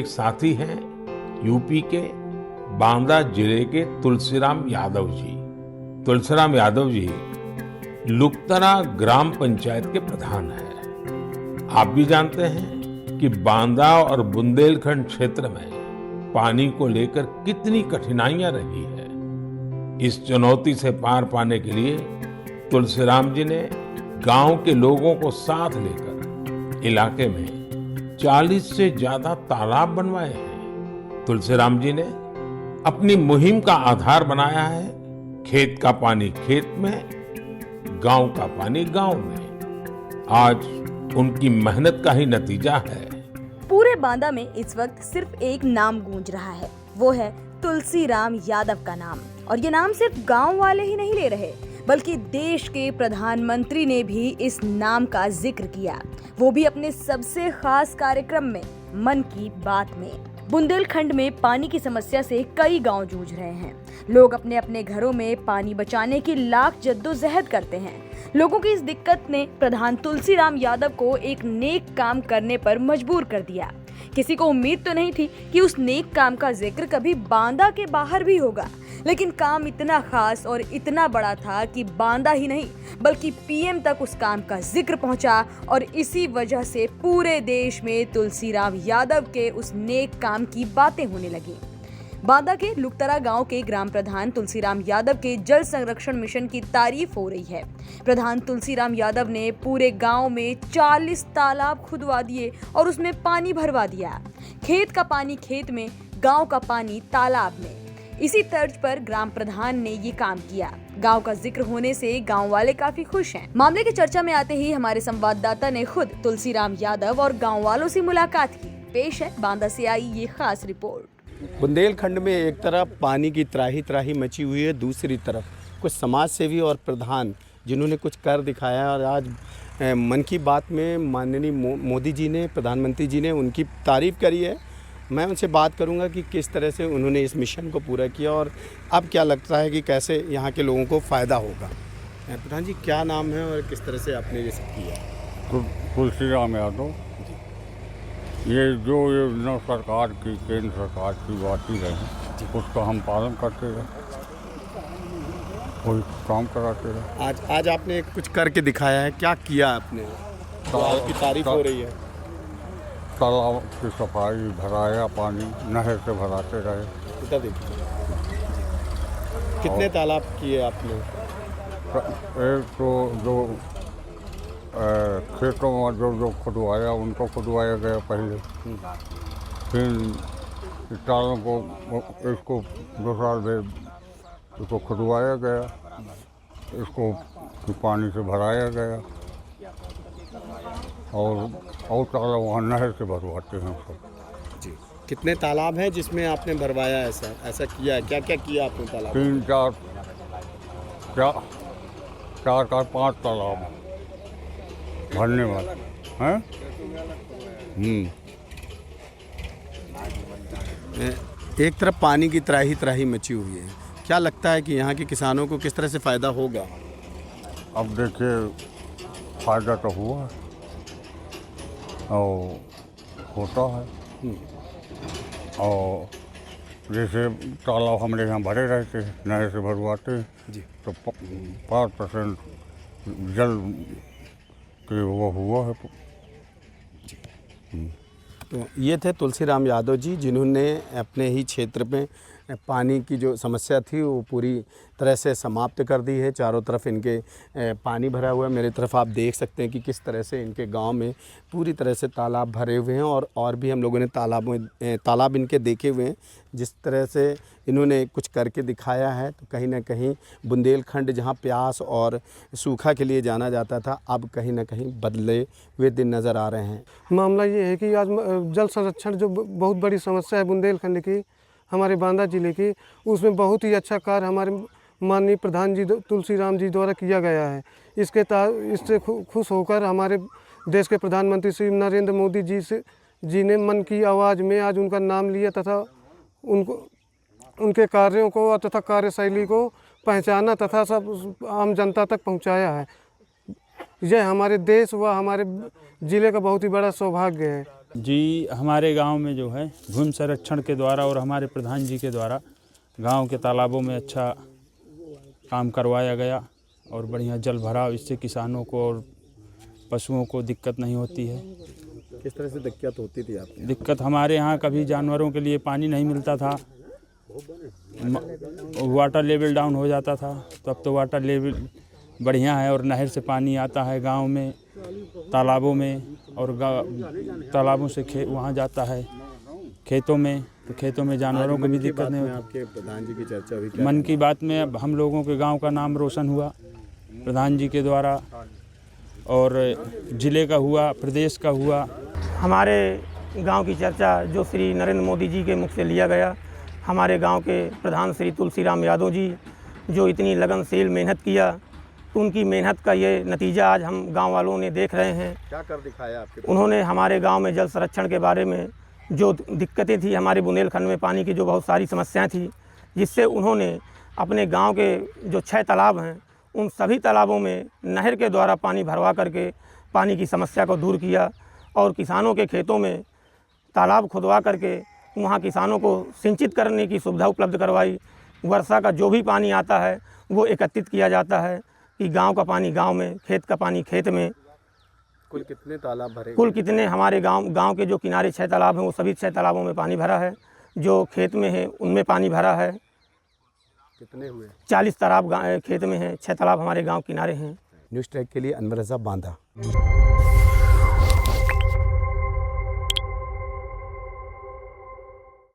एक साथी हैं यूपी के बांदा जिले के तुलसीराम यादव जी। तुलसीराम यादव जी लुकतरा ग्राम पंचायत के प्रधान हैं। आप भी जानते हैं कि बांदा और बुंदेलखंड क्षेत्र में पानी को लेकर कितनी कठिनाइयां रही है। इस चुनौती से पार पाने के लिए तुलसीराम जी ने गांव के लोगों को साथ लेकर इलाके में 40 से ज्यादा तालाब बनवाए हैं। तुलसीराम जी ने अपनी मुहिम का आधार बनाया है खेत का पानी खेत में, गांव का पानी गांव में। आज उनकी मेहनत का ही नतीजा है। पूरे बांदा में इस वक्त सिर्फ एक नाम गूंज रहा है, वो है तुलसीराम यादव का नाम। और ये नाम सिर्फ गांव वाले ही नहीं ले रहे, बल्कि देश के प्रधानमंत्री ने भी इस नाम का जिक्र किया, वो भी अपने सबसे खास कार्यक्रम में, मन की बात में। बुंदेलखंड में पानी की समस्या से कई गांव जूझ रहे हैं। लोग अपने अपने घरों में पानी बचाने की लाख जद्दोजहद करते हैं। लोगों की इस दिक्कत ने प्रधान तुलसीराम यादव को एक नेक काम करने पर मजबूर कर दिया। किसी को उम्मीद तो नहीं थी कि उस नेक काम का जिक्र कभी बांदा के बाहर भी होगा, लेकिन काम इतना खास और इतना बड़ा था कि बांदा ही नहीं बल्कि पीएम तक उस काम का जिक्र पहुंचा। और इसी वजह से पूरे देश में तुलसीराम यादव के उस नेक काम की बातें होने लगी। बांदा के लुकतरा गांव के ग्राम प्रधान तुलसीराम यादव के जल संरक्षण मिशन की तारीफ हो रही है। प्रधान तुलसीराम यादव ने पूरे गांव में 40 तालाब खुदवा दिए और उसमें पानी भरवा दिया। खेत का पानी खेत में, गांव का पानी तालाब में। इसी तर्ज पर ग्राम प्रधान ने ये काम किया। गांव का जिक्र होने से गांव वाले काफी खुश हैं। मामले की चर्चा में आते ही हमारे संवाददाता ने खुद तुलसीराम यादव और गांव वालों से मुलाकात की। पेश है बांदा से आई ये खास रिपोर्ट। बुंदेलखंड में एक तरफ पानी की त्राही त्राही मची हुई है, दूसरी तरफ कुछ समाज सेवी और प्रधान जिन्होंने कुछ कर दिखाया। और आज मन की बात में माननीय मोदी जी ने, प्रधानमंत्री जी ने उनकी तारीफ करी है। मैं उनसे बात करूंगा कि किस तरह से उन्होंने इस मिशन को पूरा किया और अब क्या लगता है कि कैसे यहाँ के लोगों को फ़ायदा होगा। प्रधान जी, क्या नाम है और किस तरह से आपने ये सब किया? तुलसीराम यादव। ये जो योजना सरकार की, केंद्र सरकार की बात ही रहे, उसका हम पालन करते रहे, कोई काम कराते रहे। आज आपने कुछ करके दिखाया है, क्या किया आपने? आपकी तारीफ हो रही है। तालाब की सफाई, भराया पानी, नहर से भराते रहे। इधर देखिए, कितने तालाब किए आपने? एक तो जो खेतों में जो खुदवाया उनको खुदवाया गया पहले, फिर तालों को इसको दूसरा दे इसको खुदवाया गया, इसको पानी से भराया गया और तालाब वहाँ नहर से भरवाते हैं सब। जी, कितने तालाब हैं जिसमें आपने भरवाया? ऐसा किया है? क्या क्या किया आपने तालाब? 3, 4, 5 तालाब भरने वाले हैं। एक तरफ पानी की त्राही त्राही मची हुई है, क्या लगता है कि यहाँ के किसानों को किस तरह से फ़ायदा होगा? अब देखिए, फ़ायदा तो हुआ है और होता है। और जैसे तालाब हमारे यहाँ भरे रहते हैं, नहर से भरवाते हैं जी, तो 5% जल के वो हुआ है। तो ये थे तुलसीराम यादव जी, जिन्होंने अपने ही क्षेत्र में पानी की जो समस्या थी वो पूरी तरह से समाप्त कर दी है। चारों तरफ इनके पानी भरा हुआ है। मेरी तरफ आप देख सकते हैं कि किस तरह से इनके गांव में पूरी तरह से तालाब भरे हुए हैं। और भी हम लोगों ने तालाब इनके देखे हुए हैं। जिस तरह से इन्होंने कुछ करके दिखाया है, तो कहीं ना कहीं बुंदेलखंड जहां प्यास और सूखा के लिए जाना जाता था, अब कहीं ना कहीं बदले हुए दिन नज़र आ रहे हैं। मामला ये है कि आज जल संरक्षण जो बहुत बड़ी समस्या है बुंदेलखंड की, हमारे बांदा जिले की, उसमें बहुत ही अच्छा कार्य हमारे माननीय प्रधान जी तुलसीराम जी द्वारा किया गया है। इससे खुश होकर हमारे देश के प्रधानमंत्री श्री नरेंद्र मोदी जी ने मन की आवाज़ में आज उनका नाम लिया तथा उनके कार्यों को तथा कार्यशैली को पहचाना तथा सब आम जनता तक पहुंचाया है। यह हमारे देश व हमारे ज़िले का बहुत ही बड़ा सौभाग्य है। जी, हमारे गांव में जो है भूमि संरक्षण के द्वारा और हमारे प्रधान जी के द्वारा गांव के तालाबों में अच्छा काम करवाया गया और बढ़िया जल भराव, इससे किसानों को और पशुओं को दिक्कत नहीं होती है। किस तरह से दिक्कत होती थी आपको? दिक्कत हमारे यहाँ कभी जानवरों के लिए पानी नहीं मिलता था, वाटर लेवल डाउन हो जाता था, तो अब तो वाटर लेवल बढ़िया है और नहर से पानी आता है गांव में, तालाबों में, और तालाबों से वहाँ जाता है खेतों में, तो खेतों में जानवरों को भी दिक्कत नहीं होती। आपके प्रधान जी की चर्चा हुई, मन की बात में अब हम लोगों के गांव का नाम रोशन हुआ प्रधान जी के द्वारा, और ज़िले का हुआ, प्रदेश का हुआ। हमारे गांव की चर्चा जो श्री नरेंद्र मोदी जी के मुख से लिया गया, हमारे गांव के प्रधान श्री तुलसीराम यादव जी जो इतनी लगनशील मेहनत किया, उनकी मेहनत का ये नतीजा आज हम गांव वालों ने देख रहे हैं। क्या कर दिखाया आपके? उन्होंने हमारे गांव में जल संरक्षण के बारे में जो दिक्कतें थी, हमारे बुंदेलखंड में पानी की जो बहुत सारी समस्याएं थी, जिससे उन्होंने अपने गांव के जो 6 तालाब हैं, उन सभी तालाबों में नहर के द्वारा पानी भरवा करके पानी की समस्या को दूर किया और किसानों के खेतों में तालाब खुदवा करके वहाँ किसानों को सिंचित करने की सुविधा उपलब्ध करवाई। वर्षा का जो भी पानी आता है वो एकत्रित किया जाता है कि गांव का पानी गांव में, खेत का पानी खेत में। कुल कितने तालाब भरे? कुल कितने हमारे गांव के जो किनारे 6 तालाब हैं, वो सभी 6 तालाबों में पानी भरा है। जो खेत में है उनमें पानी भरा है। कितने हुए? 40 तालाब खेत में हैं, 6 तालाब हमारे गांव किनारे हैं। न्यूज़ ट्रैक के लिए अनवर रज़ा बांदा।